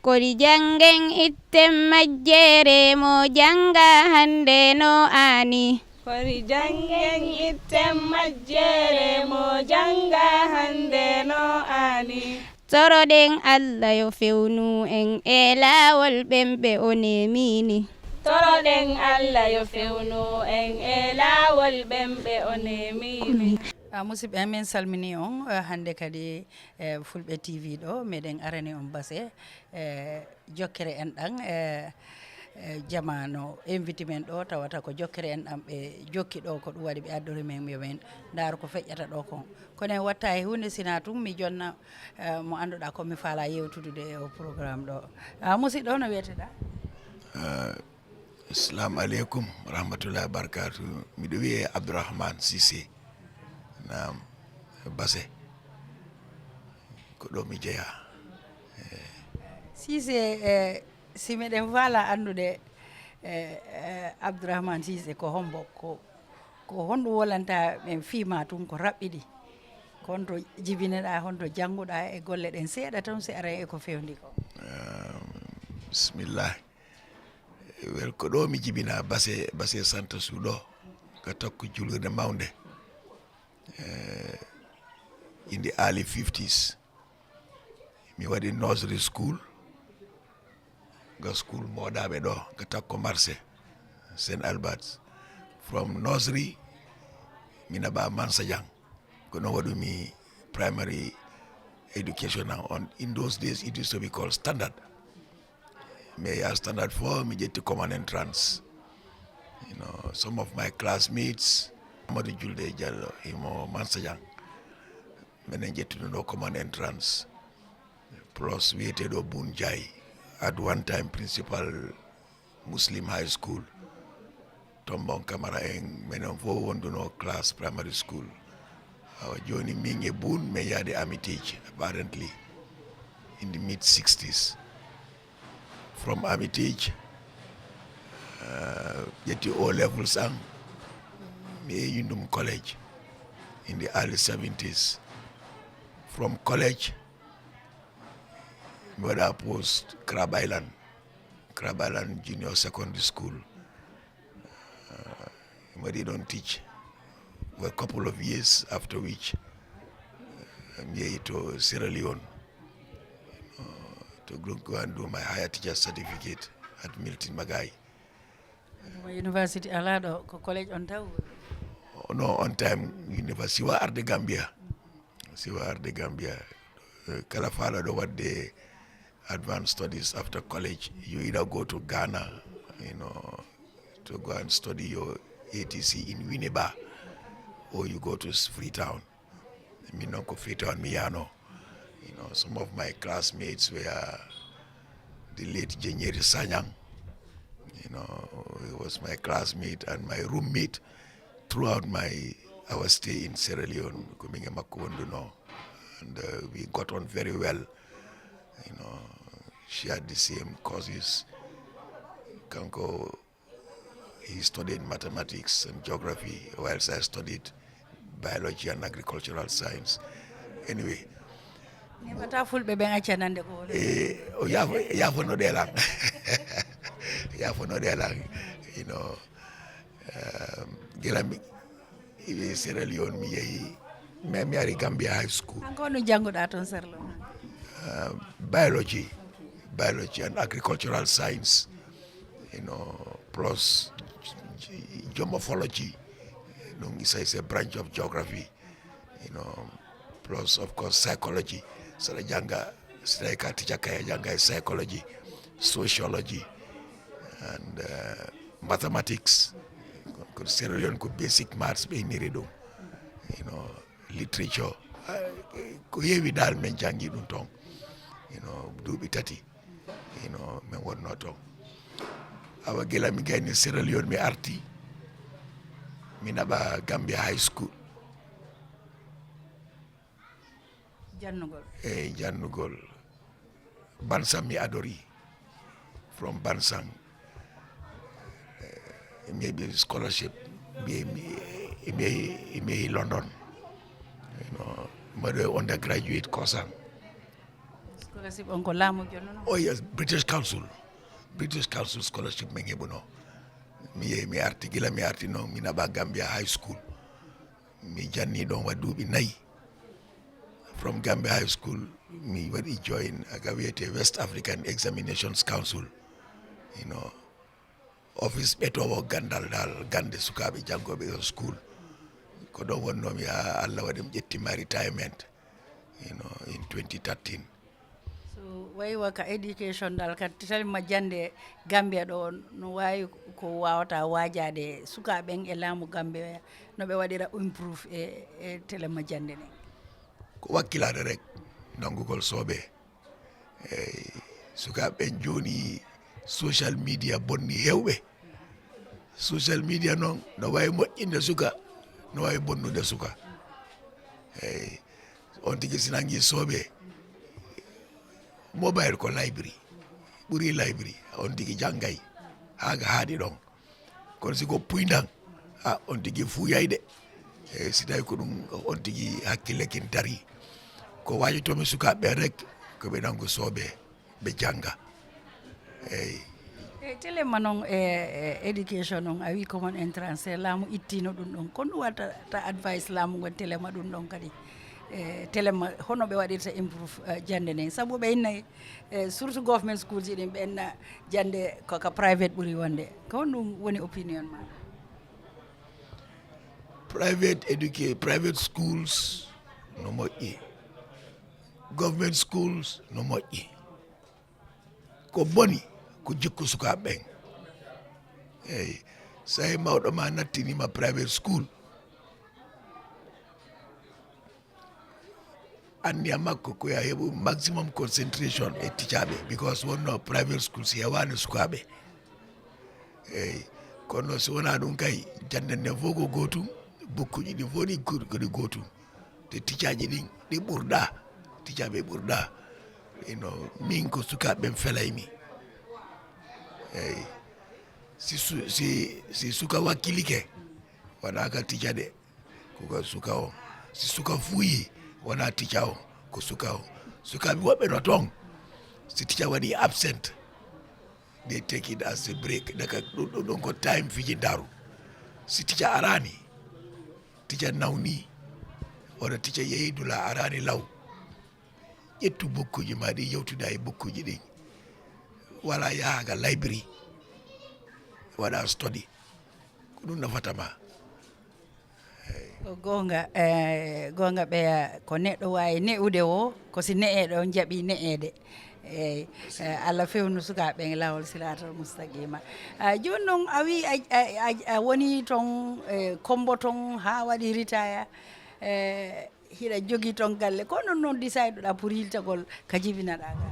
kodi jangen itten majjere mo janga hande no ani kodi jangen itten majjere mo janga hande no ani toroɗen Allah yo fewnu en e laawol ɓemɓe o nemini toroɗen Allah yo fewnu en e laawol ɓemɓe o nemini musidɓe men salmini on hande kadi fulɓe tv ɗo meɗen arani on base jokkere en ɗan jamano invité men ɗo tawata ko jokkere en ɗam ɓe jokki ɗo ko ɗum waɗi ɓe addori men yomen ndaaro ko feƴƴata ɗo kon kono en watta e hunde sina tum mi jonna mo annduɗa komi faala yewtudude e o programme ɗo musidɗo no wiyeteɗa assalamu aleykum rahmatullahi wa barakatu miɗo wiye Abdourahmane Cissé nam base ko ɗo mi jeeya Cissé si meɗen faala anndude Abdourahmane Cissé ko hombo ko honɗum wolanta ɓen fiima tun ko raɓɓiɗi ko honto jibineɗa honto jannguɗa e golle ɗen seeɗa tan si ara e ko fewndi ko bisimillah wel ko ɗo mi jibina base Santa Suuɗo ko takko julurde mawde in the early 50s mi waɗi nursery school ga school moɗaɓe ɗo ga takko marché St Albert from nursery mi naɓa Mansajang ko ɗon waɗumi primary education on in those days it used to be called standard me ya standard 4 mi ƴetti common entrance some of my classmates Amadou Julde Diallo imo Mansajang minen ƴettuno ɗo common entrance plus wiyeteɗo Boun Ndiaye at one time principal Muslim high school Tombong Camara en minen fof wonduno class primary school joni min e Boun min yaade Armitage apparently in the mid 60s from Armitage ƴetti O levels an mi yeeyi ɗum college in the early 70s from college mi waɗa post Crab Island Junior Secondary School mi waɗi ɗon teach for a couple of years, after which mi yeehi to Sierra Leone to go and do my higher teacher certificate at Milton Magai. University alaɗo ko college on taw no on time university siwa arde Gambia kala faala ɗo wadde advanced studies after college you either go to Ghana to go and study your ATC in Winneba or you go to Freetown. Mi non ko Freetown mi yano. Some of my classmates were the late Jenyeri Sanyang. He was my classmate and my roommate throughout our stay in Sierra Leone. And we got on very well. Shared the same courses. Kanko, he studied mathematics and geography, whilst I studied biology and agricultural science. Anyway. fulɓe ɓen accanande ko yafono ɗelan yafono ɗelan gila mi Sierra Leone mi yeehi mi ari Gambia high school. Hanko no jannguɗa toon Sierra Leone? Biology and agricultural science, plus geomorphology. It's a branch of geography, plus of course psychology. So the janga, psychology, sociology, and mathematics. Sierra Leone ko basic maths be nirido, literature. Ko yewi dal men jangi ɗum ton, duuɓi tati, men wonno ton. Awa gila mi gayni Sierra Leone mi arti, mi naɓa Gambia High School. Jannugol. Bansang mi adori. From Bansang, maybe scholarship, maybe London. My undergraduate course. scholarship on ko laamu jonno non Oh yes, British Council scholarship men heɓuno mi arti gila mi arti noon mi naɓa Gambia High School mi janni ɗon waɗi 4 from Gambia High School mi waɗi join aga wiyete West African Examinations Council office ɓetowo gandal dal gande sukaɓe janggoɓe o school ko ɗon wonnomi ha Allah waɗi mi ƴettima retirement in 2013. so waywa ka education dal ka talima jande Gambia ɗo no wawi ko wawata wajade sukaɓen e laamu Gambia no ɓe waɗira improve e telema jande ɗen ko wakkilade rek nangugol sooɓe sukaɓen joni social media bonni hewɓe social media noon no wawi moƴƴinde suka no wawi bonnude suka on tigui sinangi sooɓe mobile ko library ɓuuri library on tigui janggay haga haaɗi ɗon kono siko puydan on tigui fuuyayde si tawi ko ɗum on tigui hakkille kin dari ko wajitomi sukaɓe rek koɓe nango sooɓe ɓe jangga eyyi telema noon education on a wi common entrance laamu ittino ɗum ɗon kono ɗum watta advice laamu ngon telema ɗum ɗon kadi telema hono ɓe waɗirta improve jande nden saabu ɓe innayi surtout government schools ɗin ɓe enna jande koka private ɓuuri wonde ko hon ɗum woni opinion ma private schools no moƴƴi government schools no moƴƴi ko boni ko jikku sukaɓe ɓen eyyi so tawi mawɗo ma nattinima private school anniya makko ko ya heeɓu maximum concentration e ticaɓe because wonno private schools hewani sukaɓe eyyi kono so wona ɗum kay jande nden fof ko gotum bukkuji ɗi fof ɗi koɗi gotum te ticaji ɗin ɗi ɓurɗa ticaɓe ɓurɗa min ko sukaɓe felaymi eyyi si suka wakkilike wona ka tica de koko suka o si suka fuuyi wona tica o ko suka o sukaɓe woɓɓe no toon si tica waɗi absent they take it as a break daka ɗum ko time fiji daru si tica arani tica nawni wona tica yeehi dula arani law ƴettu bokkuji ma ɗi yewtuda e bokkuji ɗin wala yahaga library waɗa study ko ɗum nafatama gonga ɓeya ko neɗɗo wawi ne'ude o kosi ne'eɗo jaaɓi ne'ede eyyi Allah fewnu sukaɓe lawol siratal moustaqima joni noon a wi a woni toon Kombo toon ha waɗi ritaya hiɗa jogui toon galle ko noon decide ɗa pour hiltagol ka jibinaɗa ga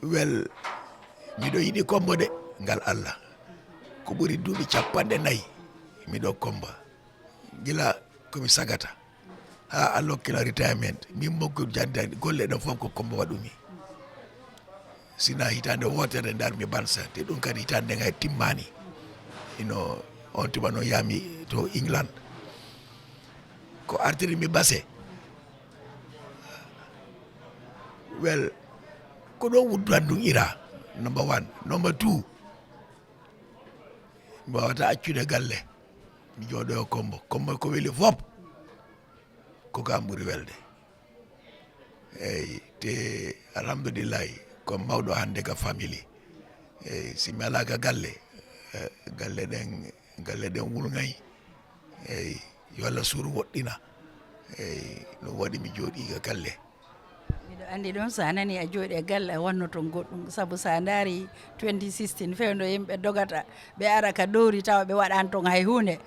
well miɗo yiɗi Kombo de ngal Allah ko ɓuuri duuɓi 4 miɗo Komba gila komi sagata ha Allah hokkila retirement min moggo jandani golle ɗen fof ko Komba waɗumi sina hitande wotere darmi Bansa te ɗum kadi hitande ngay timmani on tuma no yami to England ko artiri mi Basse well ko ɗon wudduan ɗum ira number 1 number 2 mi wawata accude galle mi jooɗo Kombo ko weli fop ko kam ɓuuri welde eyyi te alhamdulillahi comme mawɗo hande ka famille eyyi si mi ala ka galle ɗen wulgay eyyi yo Allah suuru woɗɗina eyyi ɗum waɗi mi jooɗi ka galle miɗo andi ɗum sa nani a jooɗi e galle a wanno toon goɗɗum saabu sa daari 2016 fewndo yimɓe dogata ɓe ara ka ɗowri tawa ɓe waɗani toon hay hunde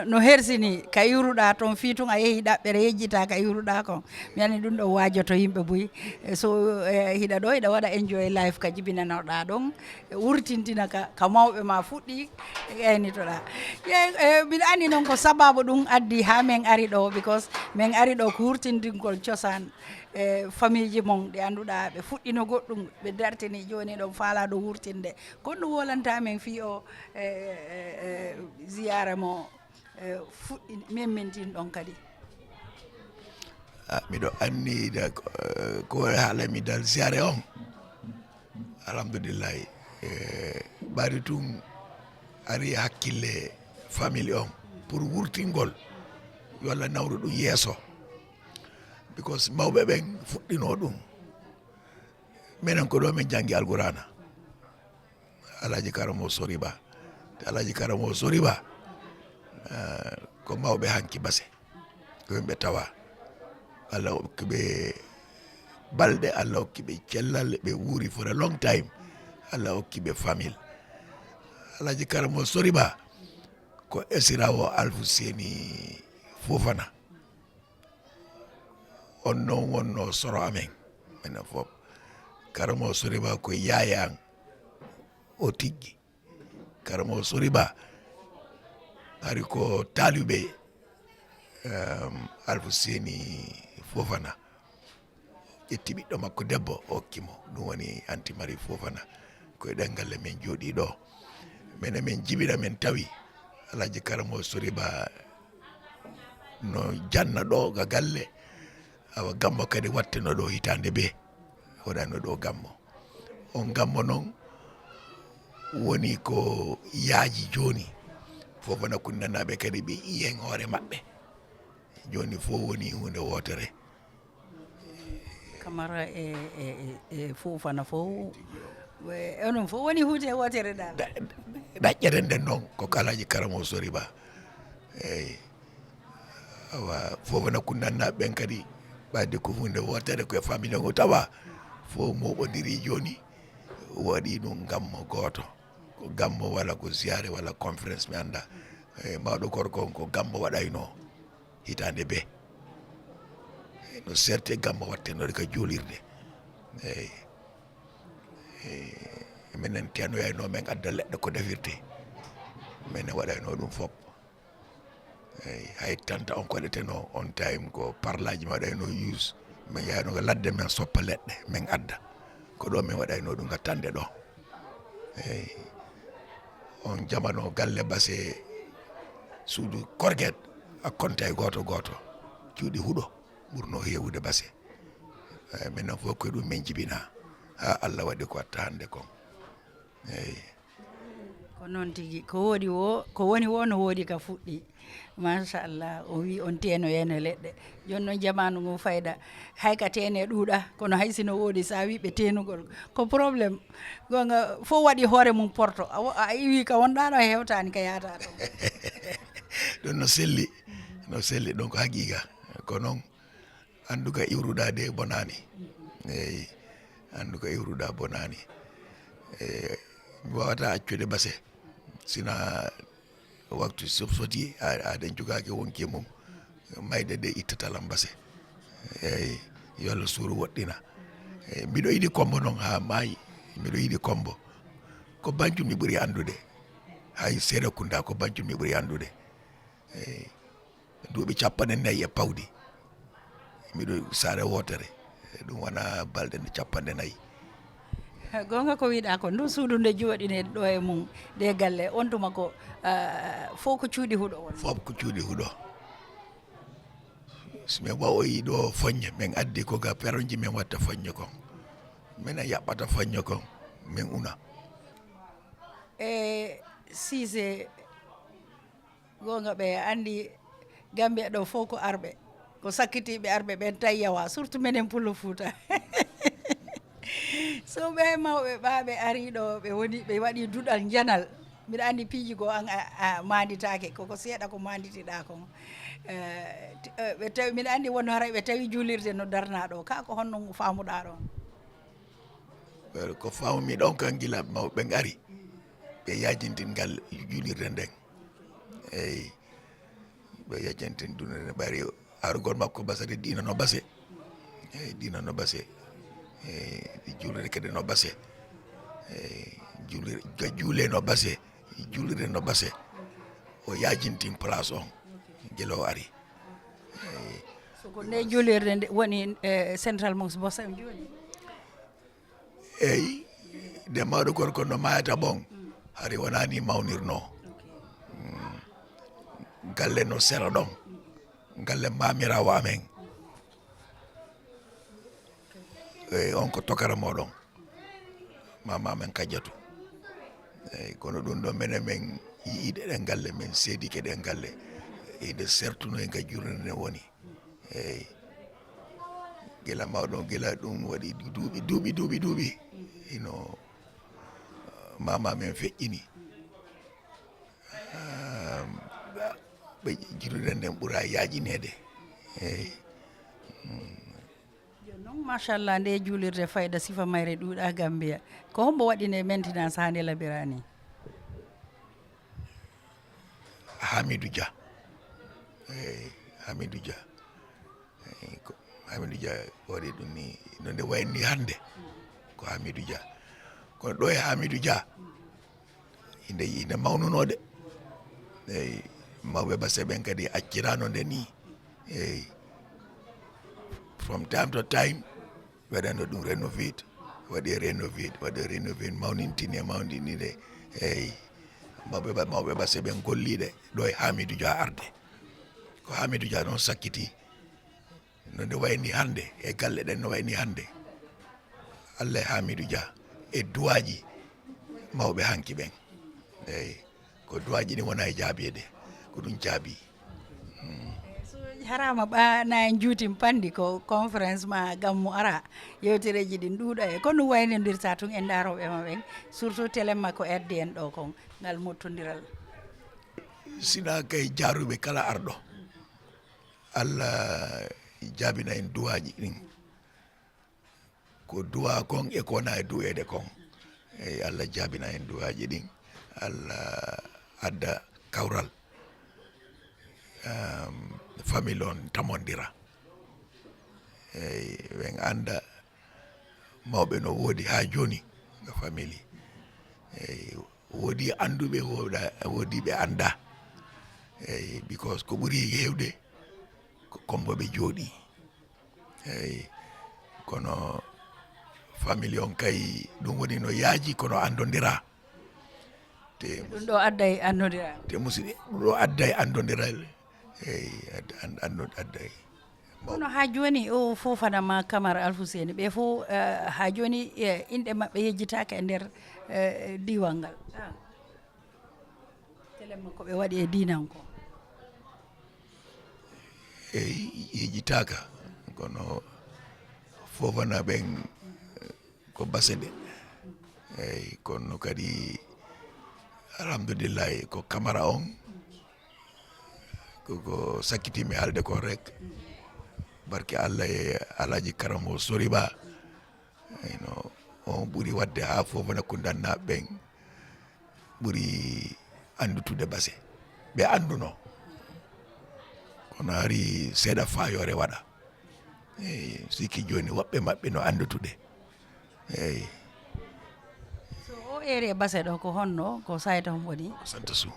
no hersini ka yuruɗa toon fi tun a yeehi ɗaɓɓere yejjita ka yuruɗa kon mi andi ɗum ɗo wajoto yimɓe boyi so hiɗa ɗo hiɗa waɗa enjoy life ka jibinanoɗa ɗon wurtintina ka mawɓe ma fuɗɗi gaynitoɗa mbiɗa andi noon ko sababu ɗum addi ha min ari ɗo because min ari ɗo ko wurtindingol cosan famille ji mon ɗi annduɗa ɓe fuɗɗino goɗɗum ɓe dartini joni ɗon faalaɗo wurtinde kono ɗum wolanta men fi o ziyara mo fuɗɗi memmintin ɗon kadi miɗo anni ko haalami dal ziare on alhamdulillahi ɓaari tun ari hakkille famille on pour wurtingol yo Allah nawru ɗum yeeso because mawɓe ɓen fuɗɗino ɗum minen ko ɗo min janggi alqurana alaji karamo soriba te alaji karamo soriba ko mawɓe hanki base ko yimɓe tawa Allah hokkiɓe balɗe Allah hokkiɓe cellal ɓe wuuri for a long time Allah hokkiɓe famille alaji karamo soriba ko esirawo Alfu Seni Fofana on noon wonno soro amen minen fof karamo soriba ko yaya an o tiggi karamo soriba ari ko taaliɓe Alfu Seni Fofana ƴetti ɓiɗɗo makko debbo o hokkimo ɗum woni Anti Marie Fofana koye ɗengalle men jooɗi ɗo minen min jibina min tawi alaji karamo soriba no janna ɗo ga galle awa gammo kadi watteno ɗo hitande be waɗano ɗo gammo on gammo noon woni ko yaaji joni Fofana kunnanaɓe kadi ɓe iyen hoore maɓɓe joni fof woni hunde wotere Camara e Fofana fof onon fof woni hunde wotere dal ɗaƴƴere nden noon ko kalaji karamo soriba eyyi awa Fofana kunnanaɓe ɓen kadi ɓadde ko hunde wotere koye famille o tawa fof moɓodiri joni waɗi ɗum gammo goto ko gammo walla ko ziare walla conférence mi anda mawɗo gorko on ko gammo waɗayno hitande be no serte gammo wattenode ka juulirde eyyi minen tenoyayno men adda leɗɗe ko defirte minen waɗayno ɗum fop eyyi hay tanta on koɗeteno on time ko parlaji mi waɗayno use min yayno ko ladde men soppa leɗɗe min adda ko ɗo min waɗayno ɗum gattande ɗo eyyi on jamano galle base suudu korguet akkonta e goto goto cuuɗi huuɗo ɓurno hewude base eyyi minen fof koye ɗum min jibina ha Allah waɗi ko watta hande kon eyyi ko noon tigui ko woodi wo ko woni wo no woodi ka fuɗɗi machallah o wi on tenoyeno leɗɗe joni noon jamanu ngu fayda hay ka tene ɗuuɗa kono hay sino woodi sa wi ɓe tenugol ko probléme gonga fof waɗi hoore mum porto a iwi ka wonɗa ɗo hewtani ka yata ɗo ɗum no selli ɗon ko haqiqa ko noon anduga iwruɗade bonani eyyi anduga iwruɗa bonani mi wawata accude base sina waktu sofsoti aɗen jogaki wonki mum mayde ɗe ittatalam base eyyi yo Allah suuru woɗɗina eyyi mbiɗo yiɗi kombo noon ha maayi mbiɗo yiɗi kombo ko bancum mi ɓuuri andude hay Serekunda ko bancum mi ɓuuri andude eyyi duuɓi 40 e pawdi mbiɗo saare wotere ɗum wona balɗe 40 gonga ko wiɗa ko ndu suudu nde jooɗine ɗo e mum de galle on tuma ko fof ko cuuɗi huuɗo won fof ko cuuɗi huuɗo somin wawoyi ɗo foññe min addi ko ga peronji min watta foññe kon minen yaɓɓata foññe kon min una e Cissé gonga ɓe andi Gambia ɗo fof ko arɓe ko sakkitiɓe arɓe ɓen tan yawa surtout minen Pullo Fouta so ɓe mawɓe ɓaɓe ari ɗo ɓe waɗi duɗal janal mbiɗa andi piiji go an a manditake koko seeɗa ko manditiɗa kon ɓe tawi mbiɗa andi won hara ɓe tawi juulirde no darna ɗo ka ko honno famuɗa ɗon ko famumi ɗon kan gila mawɓe ngari ɓe yajintingal juulirde nden eyyi ɓe yajintin dunde ɓari arugol makko basade dina no base eyyi dina no base juulirde kadi no base juule no base juulirde no base o yajintin place on gila o ari soko nde juulirde nde woni central mosque bosam joni eyyi nde mawɗo gorko no mayata ɓon hari wonani mawnirno galle no sera ɗon galle mamirawo amen on ko tokara moɗon mama men kajjatu kono ɗum ɗo menen men yiiɗe ɗen galle men seedike ɗen galle ede sertuno e ga jurde nde woni eyyi gila mawɗon gila ɗum waɗi duuɓi ino mama men feƴƴini ɓe jurde nden ɓuura yajinede eyyi non machallah nde juulirde fayda sifa mayre ɗuuɗa Gambia ko hombo waɗine maintenance ha nde labirani Hamidou Dia eyyi Hamidou Dia Hamidou Dia waɗi ɗum ni no nde wayni hande ko Hamidou Dia kono ɗo e Hamidou Dia inde mawnunode eyyi mawɓe basse ɓen kadi accirano nde ni eyyi from time to time waɗano ɗum waɗi rénovate mawnindinide eyyi mawɓe basse ɓen golliɗe ɗo e Hamidou Dia arde ko Hamidou Dia noon sakkiti no nde wayni hande e galle ɗen no wayni hande Allah e Hamidou Dia e duwaji mawɓe hanki ɓen eyyi ko duwaji ɗi wona e jaabede ko ɗum jaabi harama ɓana en juutim pandi ko conférence ma gammu ara yewtereji ɗin ɗuuɗa e kono waynodirta tun e daroɓe ma ɓen surtout téléma ko RDN ɗo kon ngal mottodiral sina kay jaaruɓe kala arɗo Allah jaabina en duwaji ɗin ko duwa kon e kona e duwede kon eyyi Allah jaabina en duwaji ɗin Allah adda kawral famille on tamondira eyyi ɓen anda mawɓe no woodi ha joni no famille eyyi woodi anduɓe woodi ɓe anda eyyi because ko ɓuuri hewde ko kombo ɓe jooɗi eyyi kono famille on kay ɗum woni no yaaji kono andodira te ɗum ɗo adda e andodira te musidɗi ɗum ɗo adda e andodiral eyyi adda e kono ha joni o fofanama Camara Alfousseni ɓe fo ha joni inɗe mabɓe yejjitaka e nder diwal ngal téléma ko ɓe waɗi e dinan ko eyyi yejjitaka kono fofana ɓen ko base ɗe eyyi kono kadi alhamdoulillahi ko Camara on koko sakkitimi haalde ko rek barke Allah e Alaji Karamo Soriba ino on ɓuuri wadde ha fofana ko dannaɓe ɓen ɓuuri andutude base ɓe anduno kono hari seeɗa fayore waɗa eyyi sikki joni woɓɓe mabɓe no andutude eyyi so o ere base ɗo ko honno ko sayta hon woni Santa Sou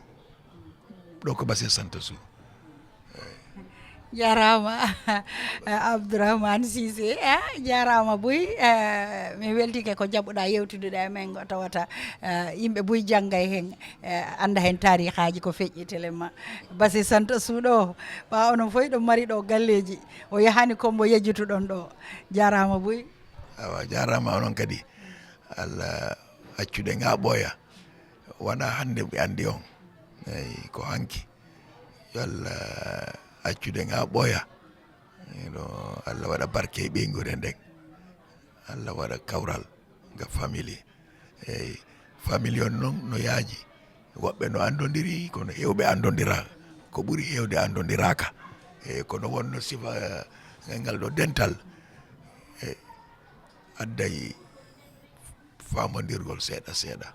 ɗo ko base Santa Sou jarama Abdourahmane Cissé jarama Boy mi weltike ko jaɓɓuɗa yewtudeɗa men tawata yimɓe Boy janggay hen anda hen tarihaji ko feƴƴi téléma base Santa Sou ɗo ɓa onon foy ɗo mari ɗo galleji o yahani kombo yejjutuɗon ɗo jarama Boy awa jarama onon kadi Allah accude nga ɓooya wona hande ɓe andi on eyyi ko hanki yo Allah accude nga ɓooya ino Allah waɗa barke e ɓeygure nden Allah waɗa kawral nga famille eyyi famille on noon no yaaji woɓɓe no andodiri kono hewɓe andodira ko ɓuuri hewde andodiraka eyyi kono wonno sifa ngal ɗo dental adday famodirgol seeɗa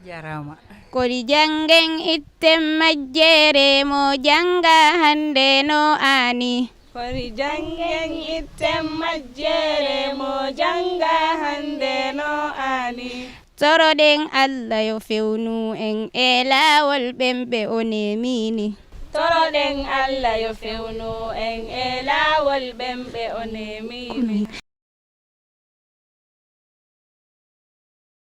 jarama kodi jangen itten majjere mo janga hande no ani kodi jangen itten majjere mo janga hande no ani toroɗen Allah yo fewnu en e laawol ɓemɓe o nemini toroɗen Allah yo fewnu en e laawol ɓemɓe o nemini